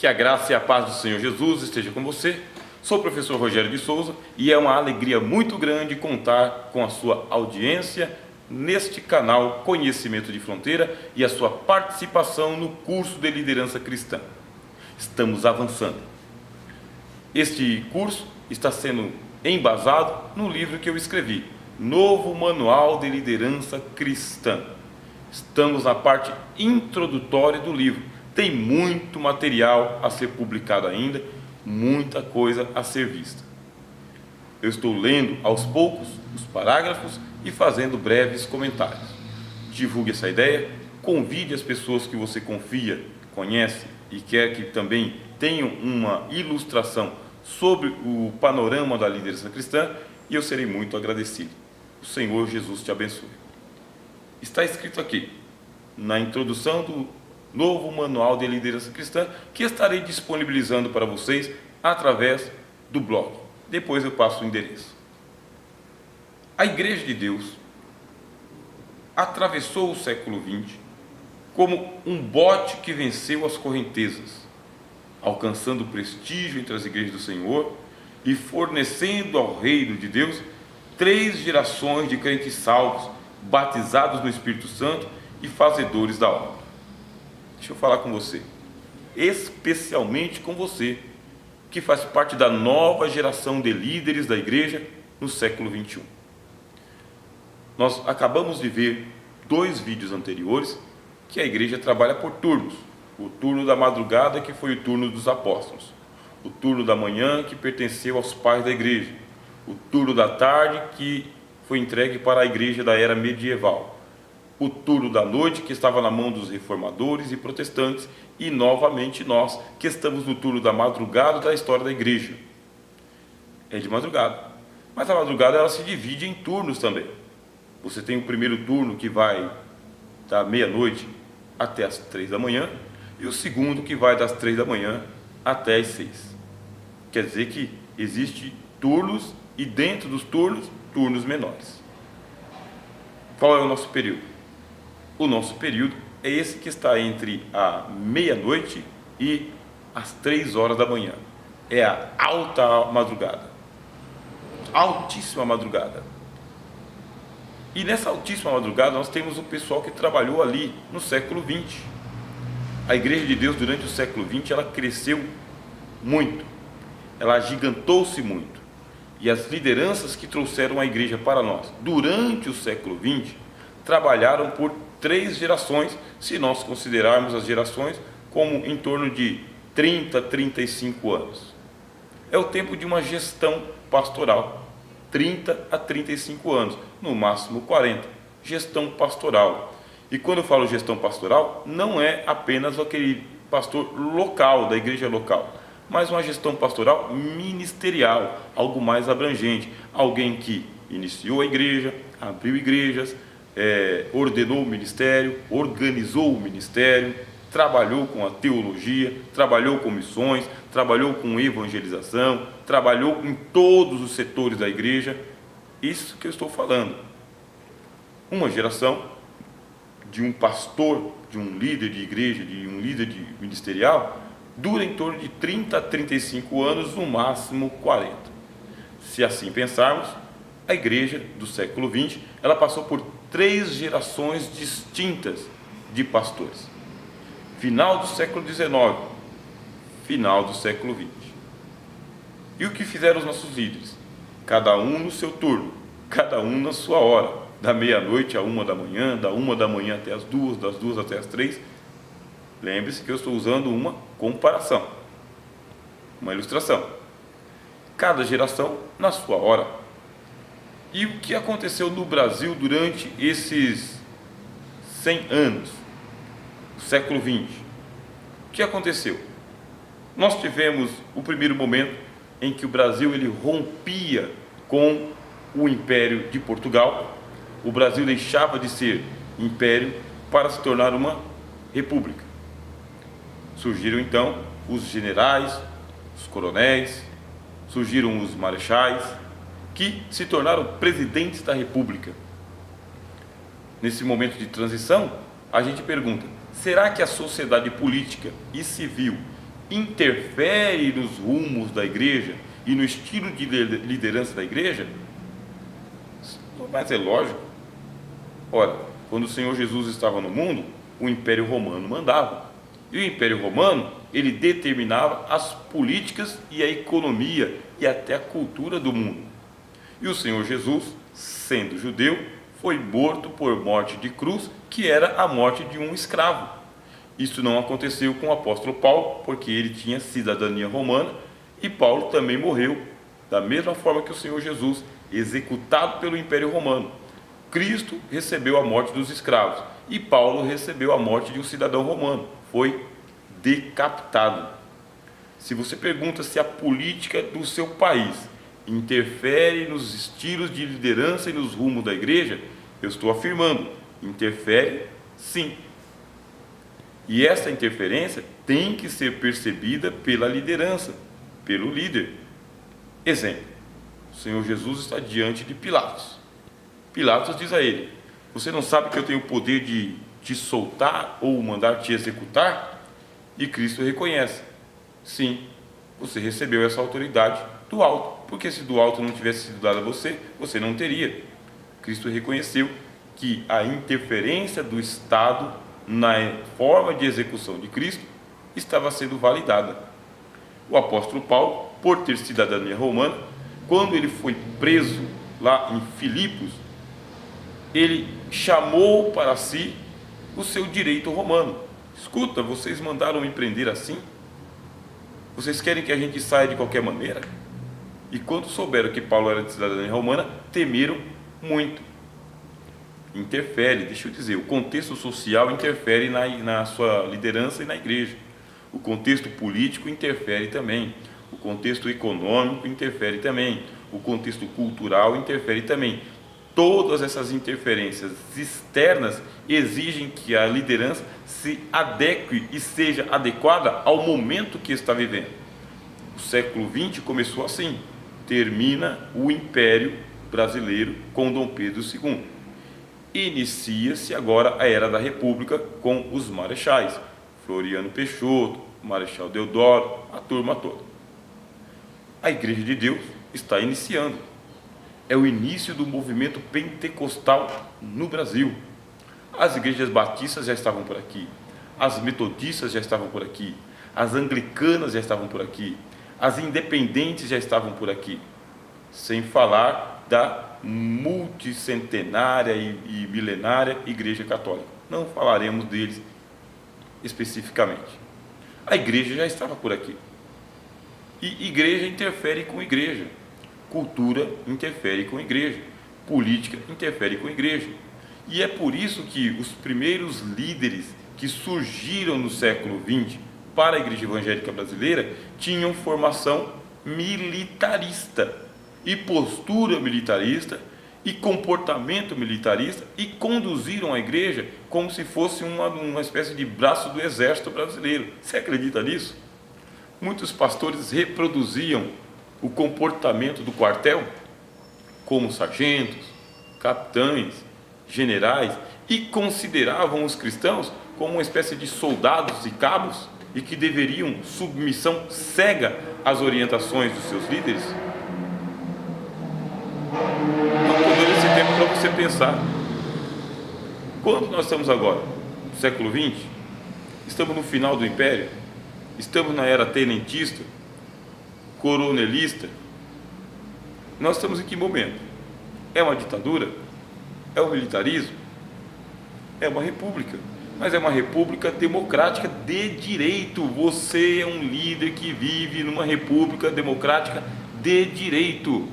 Que a graça e a paz do Senhor Jesus esteja com você. Sou o professor Rogério de Souza e é uma alegria muito grande contar com a sua audiência neste canal Conhecimento de Fronteira e a sua participação no curso de liderança cristã. Estamos avançando. Este curso está sendo embasado no livro que eu escrevi, Novo Manual de Liderança Cristã. Estamos na parte introdutória do livro. Tem muito material a ser publicado ainda, muita coisa a ser vista. Eu estou lendo aos poucos os parágrafos e fazendo breves comentários. Divulgue essa ideia, convide as pessoas que você confia, conhece e quer que também tenham uma ilustração sobre o panorama da liderança cristã e eu serei muito agradecido. O Senhor Jesus te abençoe. Está escrito aqui, na introdução do Novo Manual de Liderança Cristã, que estarei disponibilizando para vocês através do blog. Depois eu passo o endereço. A Igreja de Deus atravessou o século XX como um bote que venceu as correntezas, alcançando prestígio entre as igrejas do Senhor e fornecendo ao reino de Deus 3 gerações de crentes salvos, batizados no Espírito Santo e fazedores da obra. Deixa eu falar com você, especialmente com você, que faz parte da nova geração de líderes da igreja no século XXI. Nós acabamos de ver 2 vídeos anteriores que a igreja trabalha por turnos. O turno da madrugada, que foi o turno dos apóstolos. O turno da manhã, que pertenceu aos pais da igreja. O turno da tarde, que foi entregue para a igreja da era medieval. O turno da noite, que estava na mão dos reformadores e protestantes, e novamente nós, que estamos no turno da madrugada da história da igreja. É de madrugada, mas a madrugada ela se divide em turnos também. Você tem o primeiro turno, que vai da meia-noite até as 3 da manhã, e o segundo, que vai das 3 da manhã até as 6. Quer dizer que existe turnos, e dentro dos turnos, turnos menores. Qual é o nosso período? O nosso período é esse que está entre a meia-noite e as 3 horas da manhã. É a alta madrugada, altíssima madrugada. E nessa altíssima madrugada nós temos o pessoal que trabalhou ali no século XX. A Igreja de Deus durante o século XX ela cresceu muito, ela agigantou-se muito. E as lideranças que trouxeram a igreja para nós durante o século XX trabalharam por 3 gerações, se nós considerarmos as gerações como em torno de 30 a 35 anos. É o tempo de uma gestão pastoral, 30 a 35 anos, no máximo 40, gestão pastoral. E quando eu falo gestão pastoral, não é apenas aquele pastor local, da igreja local, mas uma gestão pastoral ministerial, algo mais abrangente, alguém que iniciou a igreja, abriu igrejas, ordenou o ministério, organizou o ministério, trabalhou com a teologia, trabalhou com missões, trabalhou com evangelização, trabalhou em todos os setores da igreja. Isso que eu estou falando. Uma geração de um pastor, de um líder de igreja, de um líder ministerial, dura em torno de 30 a 35 anos, no máximo 40. Se assim pensarmos, a igreja do século XX, ela passou por 3 gerações distintas de pastores. Final do século XIX, final do século XX. E o que fizeram os nossos líderes? Cada um no seu turno, cada um na sua hora, da meia-noite à 1 da manhã, da 1 da manhã até as 2, das 2 até as 3. Lembre-se que eu estou usando uma comparação, uma ilustração. Cada geração na sua hora. E o que aconteceu no Brasil durante esses 100 anos, do século XX? O que aconteceu? Nós tivemos o primeiro momento em que o Brasil ele rompia com o Império de Portugal. O Brasil deixava de ser império para se tornar uma república. Surgiram então os generais, os coronéis, surgiram os marechais, que se tornaram presidentes da República. Nesse momento de transição, a gente pergunta: será que a sociedade política e civil interfere nos rumos da igreja e no estilo de liderança da igreja? Mas é lógico. Olha, quando o Senhor Jesus estava no mundo, o Império Romano mandava. E o Império Romano, ele determinava as políticas e a economia e até a cultura do mundo. E o Senhor Jesus, sendo judeu, foi morto por morte de cruz, que era a morte de um escravo. Isso não aconteceu com o apóstolo Paulo, porque ele tinha cidadania romana, e Paulo também morreu, da mesma forma que o Senhor Jesus, executado pelo Império Romano. Cristo recebeu a morte dos escravos, e Paulo recebeu a morte de um cidadão romano, foi decapitado. Se você pergunta se a política do seu país interfere nos estilos de liderança e nos rumos da igreja, eu estou afirmando, interfere sim. E essa interferência tem que ser percebida pela liderança, pelo líder. Exemplo, o Senhor Jesus está diante de Pilatos. Pilatos diz a ele: você não sabe que eu tenho o poder de te soltar ou mandar te executar? E Cristo reconhece: sim, você recebeu essa autoridade do alto, porque se do alto não tivesse sido dado a você, você não teria. Cristo reconheceu que a interferência do Estado na forma de execução de Cristo estava sendo validada. O apóstolo Paulo, por ter cidadania romana, quando ele foi preso lá em Filipos, ele chamou para si o seu direito romano. Escuta, vocês mandaram me prender assim? Vocês querem que a gente saia de qualquer maneira? E quando souberam que Paulo era de cidadania romana, temeram muito. Interfere, deixa eu dizer, o contexto social interfere na sua liderança e na igreja. O contexto político interfere também. O contexto econômico interfere também. O contexto cultural interfere também. Todas essas interferências externas exigem que a liderança se adeque e seja adequada ao momento que está vivendo. O século XX começou assim, termina o Império Brasileiro com Dom Pedro II. Inicia-se agora a Era da República com os marechais, Floriano Peixoto, Marechal Deodoro, a turma toda. A Igreja de Deus está iniciando. É o início do movimento pentecostal no Brasil. As igrejas batistas já estavam por aqui, as metodistas já estavam por aqui, as anglicanas já estavam por aqui, as independentes já estavam por aqui, sem falar da multicentenária e milenária Igreja Católica. Não falaremos deles especificamente. A igreja já estava por aqui. E igreja interfere com igreja. Cultura interfere com igreja. Política interfere com igreja. E é por isso que os primeiros líderes que surgiram no século XX para a igreja evangélica brasileira tinham formação militarista e postura militarista e comportamento militarista e conduziram a igreja como se fosse uma espécie de braço do exército brasileiro. Você acredita nisso? Muitos pastores reproduziam o comportamento do quartel, como sargentos, capitães, generais, e consideravam os cristãos como uma espécie de soldados e cabos e que deveriam submissão cega às orientações dos seus líderes. Então, estou dando esse tempo para você pensar. Quando nós estamos agora? No século XX? Estamos no final do Império? Estamos na era tenentista? Coronelista? Nós estamos em que momento? É uma ditadura? É um militarismo? É uma república. Mas é uma república democrática de direito. Você é um líder que vive numa república democrática de direito.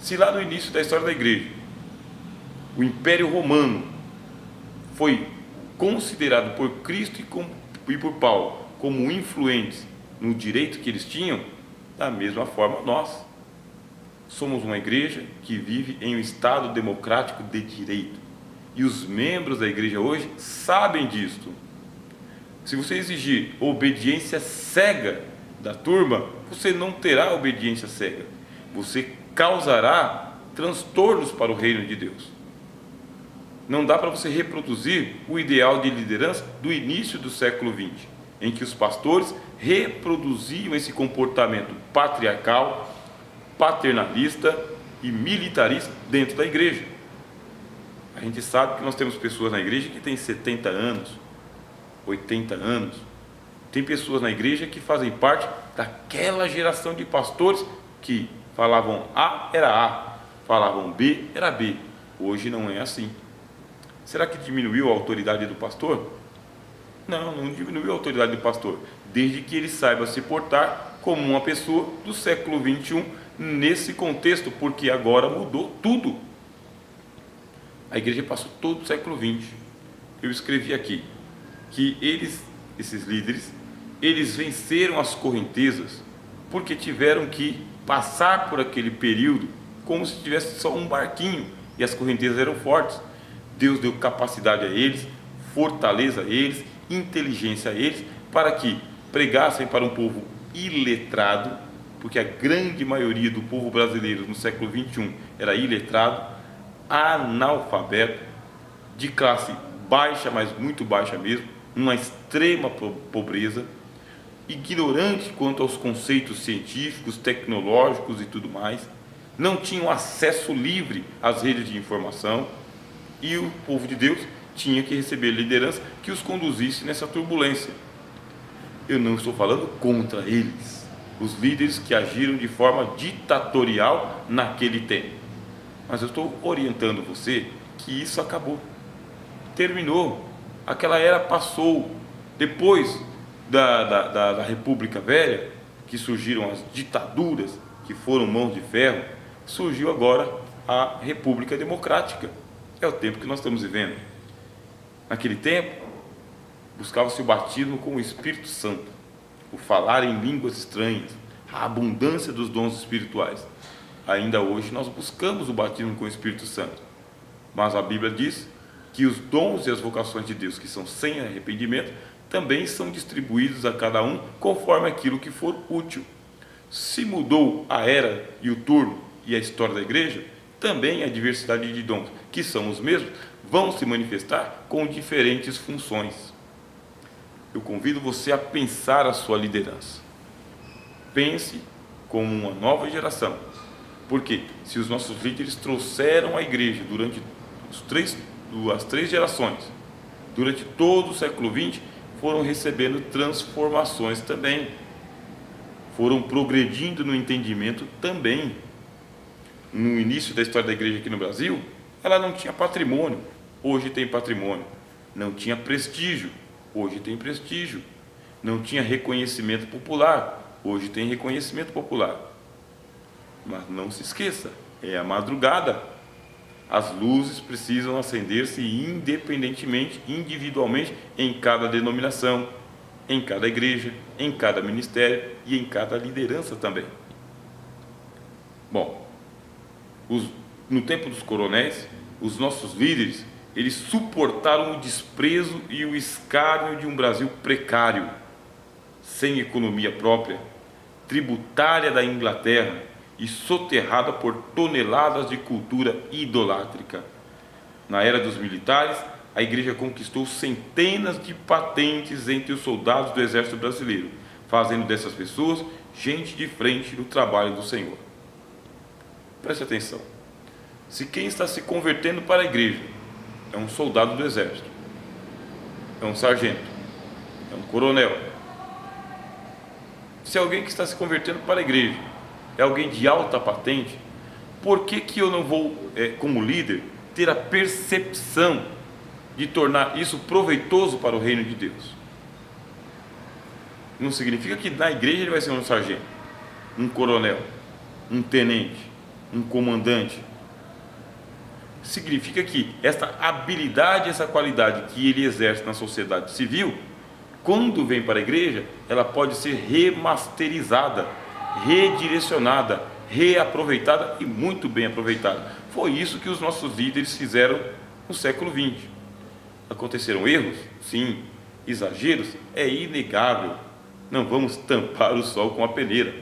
Se lá no início da história da igreja, o Império Romano foi considerado por Cristo e por Paulo como influentes no direito que eles tinham, da mesma forma nós somos uma igreja que vive em um estado democrático de direito. E os membros da igreja hoje sabem disto. Se você exigir obediência cega da turma, você não terá obediência cega. Você causará transtornos para o reino de Deus. Não dá para você reproduzir o ideal de liderança do início do século XX. em que os pastores reproduziam esse comportamento patriarcal, paternalista e militarista dentro da igreja. A gente sabe que nós temos pessoas na igreja que têm 70 anos, 80 anos. Tem pessoas na igreja que fazem parte daquela geração de pastores que falavam A era A, falavam B era B. Hoje não é assim. Será que diminuiu a autoridade do pastor? Não, não diminuiu a autoridade do pastor, desde que ele saiba se portar como uma pessoa do século 21 nesse contexto, porque agora mudou tudo. A igreja passou todo o século 20. Eu escrevi aqui que esses líderes, eles venceram as correntezas porque tiveram que passar por aquele período como se tivesse só um barquinho e as correntezas eram fortes. Deus deu capacidade a eles, fortaleza a eles, inteligência a eles, para que pregassem para um povo iletrado, porque a grande maioria do povo brasileiro no século 21 era iletrado, analfabeto, de classe baixa, mas muito baixa mesmo, uma extrema pobreza, ignorante quanto aos conceitos científicos, tecnológicos e tudo mais, não tinham acesso livre às redes de informação, e o povo de Deus tinha que receber liderança que os conduzisse nessa turbulência. Eu não estou falando contra eles, os líderes que agiram de forma ditatorial naquele tempo, mas eu estou orientando você que isso acabou, terminou, aquela era passou. Depois da República Velha, que surgiram as ditaduras, que foram mãos de ferro, surgiu agora a República Democrática. É o tempo que nós estamos vivendo. Naquele tempo, buscava-se o batismo com o Espírito Santo, o falar em línguas estranhas, a abundância dos dons espirituais. Ainda hoje nós buscamos o batismo com o Espírito Santo, mas a Bíblia diz que os dons e as vocações de Deus que são sem arrependimento também são distribuídos a cada um conforme aquilo que for útil. Se mudou a era e o turno e a história da igreja, também a diversidade de dons, que são os mesmos, vão se manifestar com diferentes funções. Eu convido você a pensar a sua liderança. Pense como uma nova geração, porque se os nossos líderes trouxeram a igreja durante as três gerações, durante todo o século XX, foram recebendo transformações também, foram progredindo no entendimento também. No início da história da igreja aqui no Brasil, ela não tinha patrimônio, hoje tem patrimônio. Não tinha prestígio, hoje tem prestígio. Não tinha reconhecimento popular, hoje tem reconhecimento popular. Mas não se esqueça, é a madrugada. As luzes precisam acender-se independentemente, individualmente, em cada denominação, em cada igreja, em cada ministério e em cada liderança também. Bom, no tempo dos coronéis, os nossos líderes, eles suportaram o desprezo e o escárnio de um Brasil precário, sem economia própria, tributária da Inglaterra e soterrada por toneladas de cultura idolátrica. Na era dos militares, a igreja conquistou centenas de patentes entre os soldados do exército brasileiro, fazendo dessas pessoas gente de frente no trabalho do Senhor. Preste atenção. Se quem está se convertendo para a igreja é um soldado do exército, é um sargento, é um coronel, se alguém que está se convertendo para a igreja é alguém de alta patente, por que eu não vou, como líder, ter a percepção de tornar isso proveitoso para o reino de Deus? Não significa que na igreja ele vai ser um sargento, um coronel, um tenente, um comandante. Significa que essa habilidade, essa qualidade que ele exerce na sociedade civil, quando vem para a igreja, ela pode ser remasterizada, redirecionada, reaproveitada e muito bem aproveitada. Foi isso que os nossos líderes fizeram no século XX. Aconteceram erros? Sim. Exageros? É inegável. Não vamos tampar o sol com a peneira.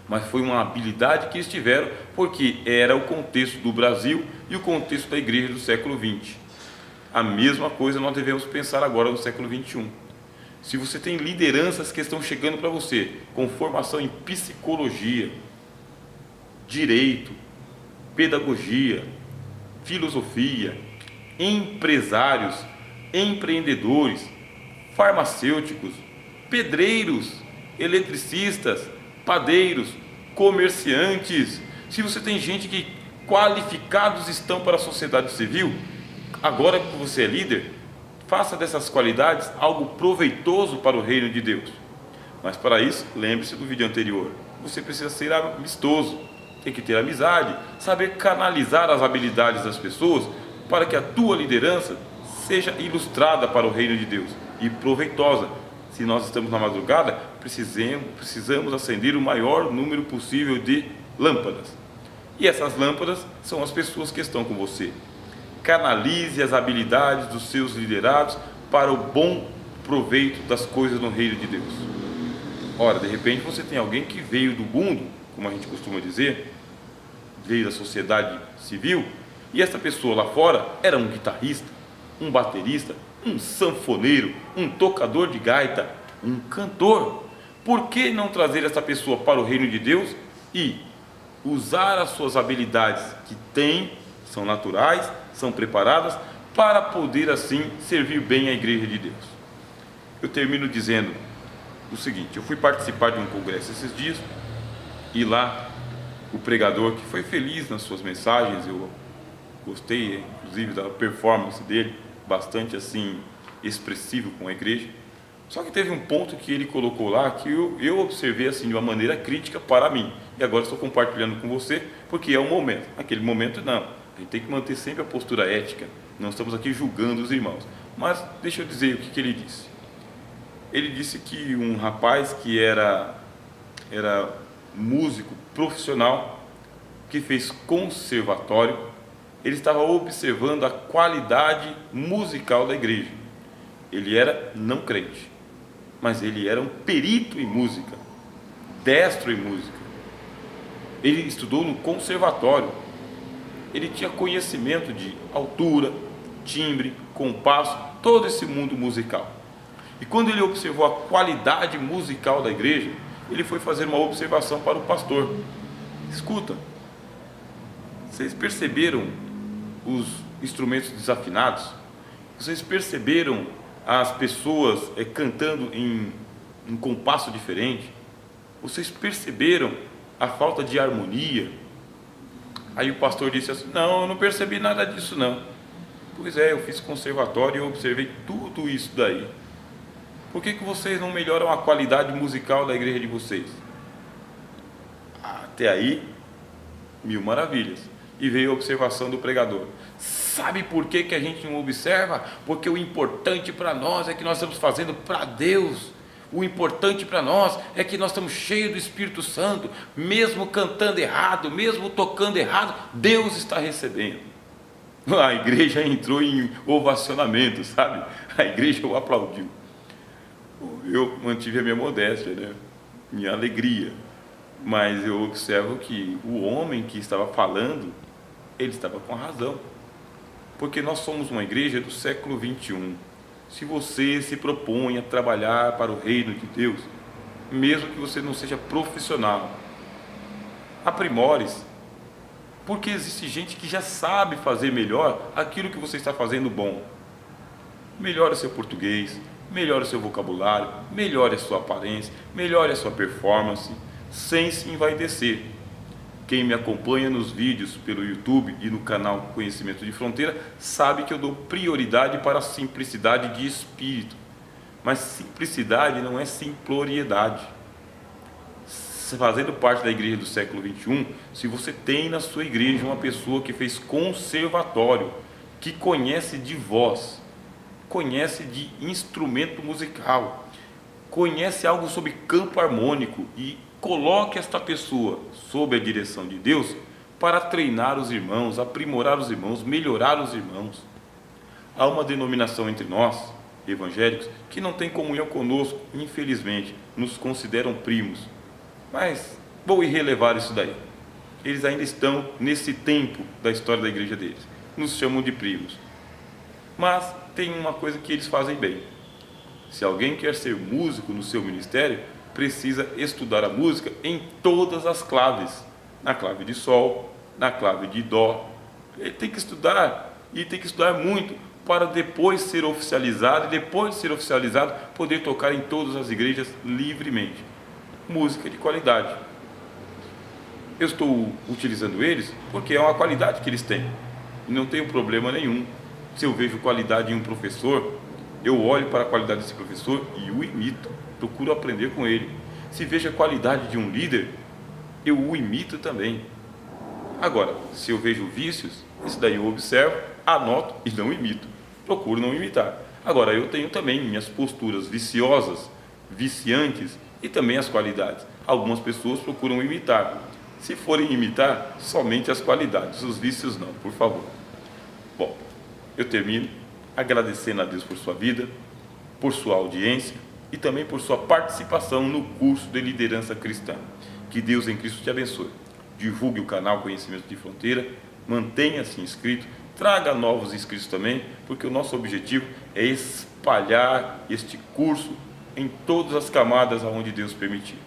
Mas foi uma habilidade que eles tiveram, porque era o contexto do Brasil e o contexto da igreja do século XX. A mesma coisa nós devemos pensar agora no século XXI. Se você tem lideranças que estão chegando para você com formação em psicologia, direito, pedagogia, filosofia, empresários, empreendedores, farmacêuticos, pedreiros, eletricistas, padeiros, comerciantes, se você tem gente que qualificados estão para a sociedade civil, agora que você é líder, faça dessas qualidades algo proveitoso para o reino de Deus. Mas para isso, lembre-se do vídeo anterior, você precisa ser amistoso, tem que ter amizade, saber canalizar as habilidades das pessoas para que a tua liderança seja ilustrada para o reino de Deus e proveitosa. Se nós estamos na madrugada, precisamos acender o maior número possível de lâmpadas. E essas lâmpadas são as pessoas que estão com você. Canalize as habilidades dos seus liderados para o bom proveito das coisas no reino de Deus. Ora, de repente você tem alguém que veio do mundo, como a gente costuma dizer, veio da sociedade civil, e essa pessoa lá fora era um guitarrista, um baterista, um sanfoneiro, um tocador de gaita, um cantor. Por que não trazer essa pessoa para o reino de Deus e usar as suas habilidades que tem, são naturais, são preparadas, para poder assim servir bem a igreja de Deus? Eu termino dizendo o seguinte: eu fui participar de um congresso esses dias, e lá o pregador, que foi feliz nas suas mensagens, eu gostei inclusive da performance dele, bastante assim expressivo com a igreja. Só que teve um ponto que ele colocou lá que eu observei assim de uma maneira crítica para mim, e agora estou compartilhando com você, porque é um momento. Naquele momento não, a gente tem que manter sempre a postura ética, não estamos aqui julgando os irmãos. Mas deixa eu dizer o que ele disse. Ele disse que um rapaz que era músico profissional, que fez conservatório, ele estava observando a qualidade musical da igreja. Ele era não crente, mas ele era um perito em música, destro em música. Ele estudou no conservatório, ele tinha conhecimento de altura, timbre, compasso, todo esse mundo musical. E quando ele observou a qualidade musical da igreja, ele foi fazer uma observação para o pastor. Escuta, vocês perceberam os instrumentos desafinados? Vocês perceberam as pessoas cantando em compasso diferente? Vocês perceberam a falta de harmonia? Aí o pastor disse assim: não, eu não percebi nada disso não. Pois é, eu fiz conservatório e eu observei tudo isso daí. Por que vocês não melhoram a qualidade musical da igreja de vocês? Até aí, mil maravilhas. E veio a observação do pregador: sabe por que a gente não observa? Porque o importante para nós é que nós estamos fazendo para Deus. O importante para nós é que nós estamos cheios do Espírito Santo. Mesmo cantando errado, mesmo tocando errado, Deus está recebendo. A igreja entrou em ovacionamento, sabe? A igreja o aplaudiu. Eu mantive a minha modéstia, né? Minha alegria. Mas eu observo que o homem que estava falando, ele estava com razão. Porque nós somos uma igreja do século 21. Se você se propõe a trabalhar para o reino de Deus, mesmo que você não seja profissional, aprimore-se. Porque existe gente que já sabe fazer melhor aquilo que você está fazendo bom. Melhore o seu português, melhore o seu vocabulário, melhore a sua aparência, melhore a sua performance, sem se envaidecer. Quem me acompanha nos vídeos pelo YouTube e no canal Conhecimento de Fronteira sabe que eu dou prioridade para a simplicidade de espírito. Mas simplicidade não é simploriedade. Fazendo parte da igreja do século 21, se você tem na sua igreja uma pessoa que fez conservatório, que conhece de voz, conhece de instrumento musical, conhece algo sobre campo harmônico, e coloque esta pessoa sob a direção de Deus para treinar os irmãos, aprimorar os irmãos, melhorar os irmãos. Há uma denominação entre nós, evangélicos, que não tem comunhão conosco, infelizmente, nos consideram primos. Mas vou irrelevar isso daí. Eles ainda estão nesse tempo da história da igreja deles. Nos chamam de primos. Mas tem uma coisa que eles fazem bem. Se alguém quer ser músico no seu ministério, precisa estudar a música em todas as claves. Na clave de sol, na clave de dó. Ele tem que estudar, e tem que estudar muito, para depois ser oficializado, e depois de ser oficializado, poder tocar em todas as igrejas livremente. Música de qualidade. Eu estou utilizando eles porque é uma qualidade que eles têm. E não tenho problema nenhum. Se eu vejo qualidade em um professor, eu olho para a qualidade desse professor e o imito. Procuro aprender com ele. Se vejo a qualidade de um líder, eu o imito também. Agora, se eu vejo vícios, isso daí eu observo, anoto e não imito. Procuro não imitar. Agora, eu tenho também minhas posturas viciosas, viciantes e também as qualidades. Algumas pessoas procuram imitar. Se forem imitar, somente as qualidades, os vícios não, por favor. Bom, eu termino agradecendo a Deus por sua vida, por sua audiência e também por sua participação no curso de liderança cristã. Que Deus em Cristo te abençoe. Divulgue o canal Conhecimento de Fronteira, mantenha-se inscrito, traga novos inscritos também, porque o nosso objetivo é espalhar este curso em todas as camadas aonde Deus permitir.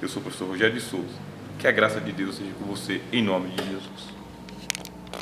Eu sou o professor Rogério de Souza. Que a graça de Deus seja com você, em nome de Jesus.